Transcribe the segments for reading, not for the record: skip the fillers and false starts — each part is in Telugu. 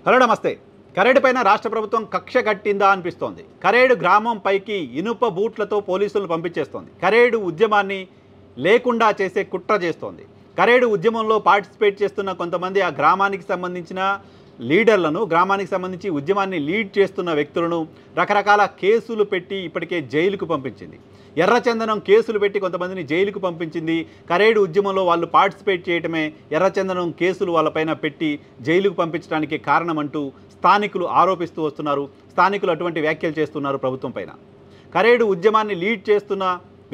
హలో నమస్తే. కరేడు పైన రాష్ట్ర ప్రభుత్వం కక్ష కట్టిందా అనిపిస్తోంది. కరేడు గ్రామం పైకి ఇనుప బూట్లతో పోలీసులను పంపించేస్తోంది. కరేడు ఉద్యమాన్ని లేకుండా చేసే కుట్ర చేస్తోంది. కరేడు ఉద్యమంలో పార్టిసిపేట్ చేస్తున్న కొంతమంది ఆ గ్రామానికి సంబంధించిన లీడర్లను, గ్రామానికి సంబంధించి ఉద్యమాన్ని లీడ్ చేస్తున్న వ్యక్తులను రకరకాల కేసులు పెట్టి ఇప్పటికే జైలుకు పంపించింది. ఎర్రచందనం కేసులు పెట్టి కొంతమందిని జైలుకు పంపించింది. కరేడు ఉద్యమంలో వాళ్ళు పార్టిసిపేట్ చేయటమే ఎర్రచందనం కేసులు వాళ్ళపైన పెట్టి జైలుకు పంపించడానికి కారణమంటూ స్థానికులు ఆరోపిస్తూ వస్తున్నారు. స్థానికులు అటువంటి వ్యాఖ్యలు చేస్తున్నారు ప్రభుత్వం పైన. కరేడు ఉద్యమాన్ని లీడ్ చేస్తున్న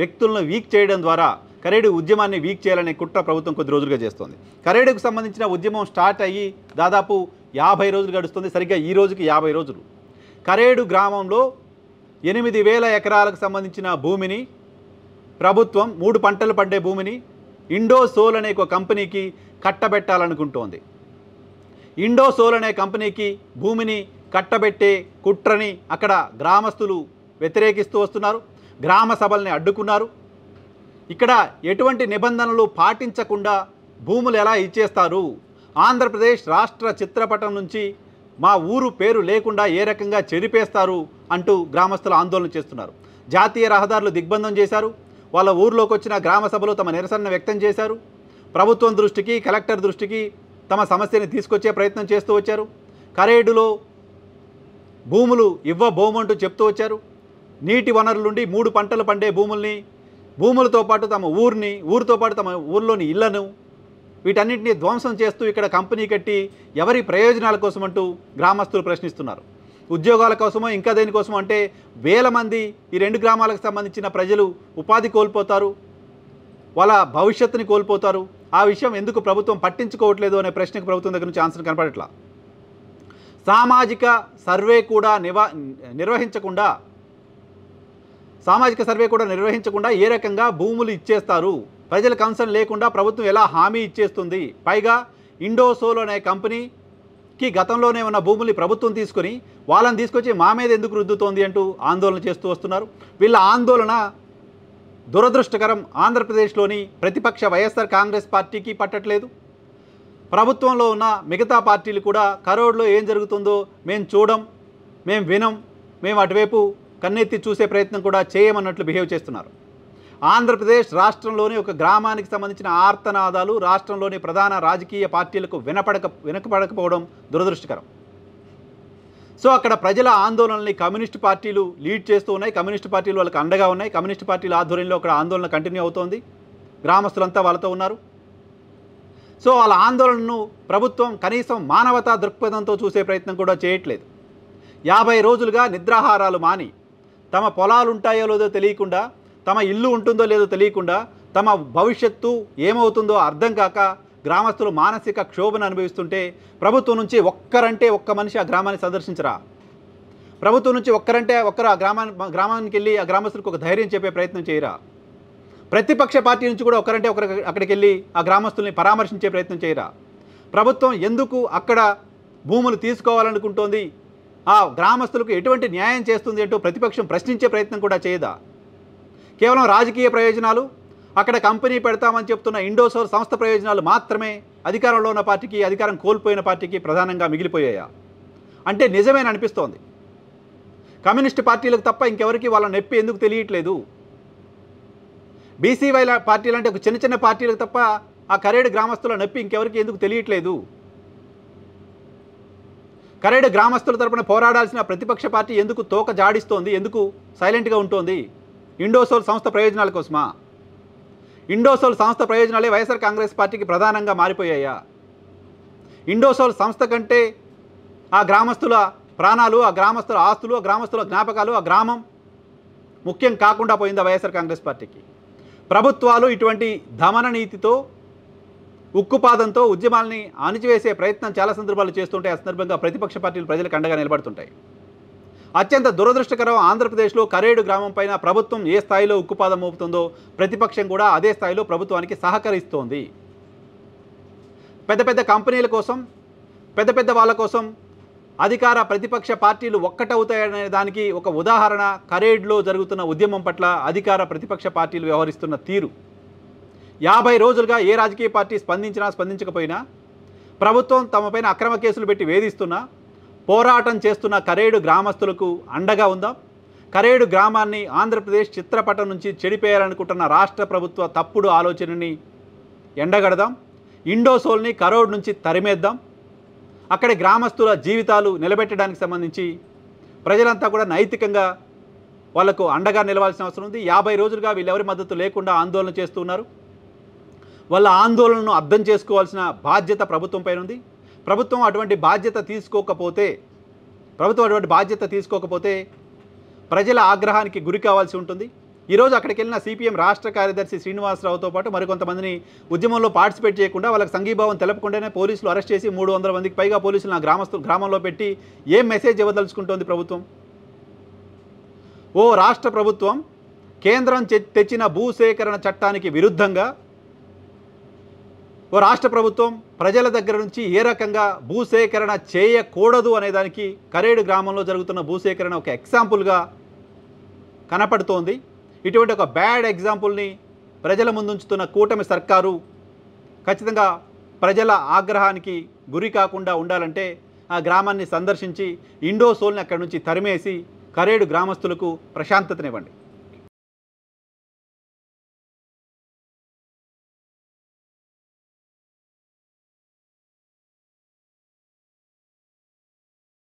వ్యక్తులను వీక్ చేయడం ద్వారా కరేడు ఉద్యమాన్ని వీక్ చేయాలనే కుట్ర ప్రభుత్వం కొద్ది రోజులుగా చేస్తోంది. కరేడుకు సంబంధించిన ఉద్యమం స్టార్ట్ అయ్యి దాదాపు 50 రోజులు గడుస్తుంది. సరిగ్గా ఈ రోజుకి 50 రోజులు. కరేడు గ్రామంలో 8,000 ఎకరాలకు సంబంధించిన భూమిని ప్రభుత్వం 3 పంటలు పండే భూమిని ఇండోసోల్ అనే ఒక కంపెనీకి కట్టబెట్టాలనుకుంటోంది. ఇండోసోల్ అనే కంపెనీకి భూమిని కట్టబెట్టే కుట్రని అక్కడ గ్రామస్తులు వ్యతిరేకిస్తూ వస్తున్నారు. గ్రామ సభల్ని అడ్డుకున్నారు. ఇక్కడ ఎటువంటి నిబంధనలు పాటించకుండా భూములు ఎలా ఇచ్చేస్తారు, ఆంధ్రప్రదేశ్ రాష్ట్ర చిత్రపటం నుంచి మా ఊరు పేరు లేకుండా ఏ రకంగా చెరిపేస్తారు అంటూ గ్రామస్తులు ఆందోళన చేస్తున్నారు. జాతీయ రహదారులు దిగ్బంధం చేశారు. వాళ్ళ ఊర్లోకి వచ్చిన గ్రామ సభలో తమ నిరసన వ్యక్తం చేశారు. ప్రభుత్వం దృష్టికి, కలెక్టర్ దృష్టికి తమ సమస్యని తీసుకొచ్చే ప్రయత్నం చేస్తూ వచ్చారు. కరేడులో భూములు ఇవ్వబోమంటూ చెప్తూ వచ్చారు. నీటి వనరుల నుండి 3 పంటలు పండే భూములతో పాటు తమ ఊరితో పాటు తమ ఊర్లోని ఇళ్లను వీటన్నిటిని ధ్వంసం చేస్తూ ఇక్కడ కంపెనీ కట్టి ఎవరి ప్రయోజనాల కోసం అంటూ గ్రామస్తులు ప్రశ్నిస్తున్నారు. ఉద్యోగాల కోసమో ఇంకా దేనికోసమో అంటే వేల మంది ఈ 2 గ్రామాలకు సంబంధించిన ప్రజలు ఉపాధి కోల్పోతారు, వాళ్ళ భవిష్యత్తుని కోల్పోతారు. ఆ విషయం ఎందుకు ప్రభుత్వం పట్టించుకోవట్లేదు అనే ప్రశ్నకు ప్రభుత్వం దగ్గర నుంచి ఆన్సర్ కనపడట్లా. సామాజిక సర్వే కూడా నిర్వహించకుండా ఏ రకంగా భూములు ఇచ్చేస్తారు, ప్రజల కన్సర్న్ లేకుండా ప్రభుత్వం ఎలా హామీ ఇచ్చేస్తుంది. పైగా ఇండోసోల్ అనే కంపెనీకి గతంలోనే ఉన్న భూముల్ని ప్రభుత్వం తీసుకొని వాళ్ళని తీసుకొచ్చి మా మీద ఎందుకు రుద్దుతోంది అంటూ ఆందోళన చేస్తూ వస్తున్నారు. వీళ్ళ ఆందోళన దురదృష్టకరం. ఆంధ్రప్రదేశ్లోని ప్రతిపక్ష వైఎస్ఆర్ కాంగ్రెస్ పార్టీకి పట్టట్లేదు. ప్రభుత్వంలో ఉన్న మిగతా పార్టీలు కూడా కరోడ్లో ఏం జరుగుతుందో మేము చూడం, మేము వినం, మేము అటువైపు కన్నెత్తి చూసే ప్రయత్నం కూడా చేయమన్నట్లు బిహేవ్ చేస్తున్నారు. ఆంధ్రప్రదేశ్ రాష్ట్రంలోని ఒక గ్రామానికి సంబంధించిన ఆర్తనాదాలు రాష్ట్రంలోని ప్రధాన రాజకీయ పార్టీలకు వినపడకపోవడం దురదృష్టకరం. సో అక్కడ ప్రజల ఆందోళనల్ని కమ్యూనిస్ట్ పార్టీలు లీడ్ చేస్తూ ఉన్నాయి. కమ్యూనిస్ట్ పార్టీలు వాళ్ళకి అండగా ఉన్నాయి. కమ్యూనిస్ట్ పార్టీల ఆధ్వర్యంలో అక్కడ ఆందోళన కంటిన్యూ అవుతోంది. గ్రామస్తులంతా వాళ్ళతో ఉన్నారు. సో వాళ్ళ ఆందోళనను ప్రభుత్వం కనీసం మానవతా దృక్పథంతో చూసే ప్రయత్నం కూడా చేయట్లేదు. 50 రోజులుగా నిద్రాహారాలు మాని, తమ పొలాలు ఉంటాయో లేదో తెలియకుండా, తమ ఇల్లు ఉంటుందో లేదో తెలియకుండా, తమ భవిష్యత్తు ఏమవుతుందో అర్థం కాక గ్రామస్తులు మానసిక క్షోభను అనుభవిస్తుంటే ప్రభుత్వం నుంచి ఒక్క మనిషి ఆ గ్రామాన్ని సందర్శించరా? ప్రభుత్వం నుంచి ఒక్కరు ఆ గ్రామానికి వెళ్ళి ఆ గ్రామస్తులకు ఒక ధైర్యం చెప్పే ప్రయత్నం చేయరా? ప్రతిపక్ష పార్టీ నుంచి కూడా ఒకరు అక్కడికి వెళ్ళి ఆ గ్రామస్తుల్ని పరామర్శించే ప్రయత్నం చేయరా? ప్రభుత్వం ఎందుకు అక్కడ భూములు తీసుకోవాలనుకుంటోంది, ఆ గ్రామస్తులకు ఎటువంటి న్యాయం చేస్తుంది అంటూ ప్రతిపక్షం ప్రశ్నించే ప్రయత్నం కూడా చేయదా? కేవలం రాజకీయ ప్రయోజనాలు, అక్కడ కంపెనీ పెడతామని చెప్తున్న ఇండోసోల్ సంస్థ ప్రయోజనాలు మాత్రమే అధికారంలో ఉన్న పార్టీకి, అధికారం కోల్పోయిన పార్టీకి ప్రధానంగా మిగిలిపోయాయా అంటే నిజమేనని అనిపిస్తోంది. కమ్యూనిస్ట్ పార్టీలకు తప్ప ఇంకెవరికి వాళ్ళ నొప్పి ఎందుకు తెలియట్లేదు? బీసీవై పార్టీలు అంటే ఒక చిన్న పార్టీలకు తప్ప ఆ కరేడు గ్రామస్తుల నొప్పి ఇంకెవరికి ఎందుకు తెలియట్లేదు? కరేడు గ్రామస్తుల తరపున పోరాడాల్సిన ప్రతిపక్ష పార్టీ ఎందుకు తోక జాడిస్తోంది, ఎందుకు సైలెంట్గా ఉంటోంది? ఇండోసోల్ సంస్థ ప్రయోజనాల కోసమా? ఇండోసోల్ సంస్థ ప్రయోజనాలే వైఎస్ఆర్ కాంగ్రెస్ పార్టీకి ప్రధానంగా మారిపోయాయా? ఇండోసోల్ సంస్థ కంటే ఆ గ్రామస్తుల ప్రాణాలు, ఆ గ్రామస్తుల ఆస్తులు, ఆ గ్రామస్తుల జ్ఞాపకాలు, ఆ గ్రామం ముఖ్యం కాకుండా పోయిందా వైఎస్ఆర్ కాంగ్రెస్ పార్టీకి? ప్రభుత్వాలు ఇటువంటి దమన నీతితో, ఉక్కుపాదంతో ఉద్యమాల్ని అణిచివేసే ప్రయత్నం చాలా సందర్భాలు చేస్తుంటాయి. ఆ సందర్భంగా ప్రతిపక్ష పార్టీలు ప్రజలకు అండగా నిలబడుతుంటాయి. అత్యంత దురదృష్టకరం, ఆంధ్రప్రదేశ్లో కరేడు గ్రామం పైన ప్రభుత్వం ఏ స్థాయిలో ఉక్కుపాదం మోపుతుందో ప్రతిపక్షం కూడా అదే స్థాయిలో ప్రభుత్వానికి సహకరిస్తోంది. పెద్ద కంపెనీల కోసం, పెద్ద వాళ్ళ కోసం అధికార ప్రతిపక్ష పార్టీలు ఒక్కటవుతాయనే దానికి ఒక ఉదాహరణ కరేడ్లో జరుగుతున్న ఉద్యమం పట్ల అధికార ప్రతిపక్ష పార్టీలు వ్యవహరిస్తున్న తీరు. 50 రోజులుగా ఏ రాజకీయ పార్టీ స్పందించకపోయినా ప్రభుత్వం తమపైన అక్రమ కేసులు పెట్టి వేధిస్తున్నా పోరాటం చేస్తున్న కరేడు గ్రామస్తులకు అండగా ఉందాం. కరేడు గ్రామాన్ని ఆంధ్రప్రదేశ్ చిత్రపటం నుంచి చెడిపేయాలనుకుంటున్న రాష్ట్ర ప్రభుత్వ తప్పుడు ఆలోచనని ఎండగడదాం. ఇండోసోల్ని కరోడ్ నుంచి తరిమేద్దాం. అక్కడి గ్రామస్తుల జీవితాలు నిలబెట్టడానికి సంబంధించి ప్రజలంతా కూడా నైతికంగా వాళ్లకు అండగా నిలవాల్సిన అవసరం ఉంది. 50 రోజులుగా వీళ్ళెవరి మద్దతు లేకుండా ఆందోళన చేస్తున్నారు. వాళ్ళ ఆందోళనను అర్థం చేసుకోవాల్సిన బాధ్యత ప్రభుత్వం పైన ఉంది. ప్రభుత్వం అటువంటి బాధ్యత తీసుకోకపోతే ప్రజల ఆగ్రహానికి గురి కావాల్సి ఉంటుంది. ఈరోజు అక్కడికి వెళ్ళిన సిపిఎం రాష్ట్ర కార్యదర్శి శ్రీనివాసరావుతో పాటు మరికొంతమందిని ఉద్యమంలో పార్టిసిపేట్ చేయకుండా వాళ్ళకి సంఘీభావం తెలపకుండానే పోలీసులు అరెస్ట్ చేసి 300 మందికి పైగా పోలీసులు నా గ్రామంలో పెట్టి ఏం మెసేజ్ ఇవ్వదలుచుకుంటోంది ప్రభుత్వం? ఓ రాష్ట్ర ప్రభుత్వం కేంద్రం తెచ్చిన భూసేకరణ చట్టానికి విరుద్ధంగా ఓ రాష్ట్ర ప్రభుత్వం ప్రజల దగ్గర నుంచి ఏ రకంగా భూసేకరణ చేయకూడదు అనేదానికి కరేడు గ్రామంలో జరుగుతున్న భూసేకరణ ఒక ఎగ్జాంపుల్గా కనపడుతోంది. ఇటువంటి ఒక బ్యాడ్ ఎగ్జాంపుల్ని ప్రజల ముందుంచుతున్న కూటమి సర్కారు ఖచ్చితంగా ప్రజల ఆగ్రహానికి గురి కాకుండా ఉండాలంటే ఆ గ్రామాన్ని సందర్శించి ఇండోసోల్ని అక్కడి నుంచి తరిమేసి కరేడు గ్రామస్తులకు ప్రశాంతతనివ్వండి.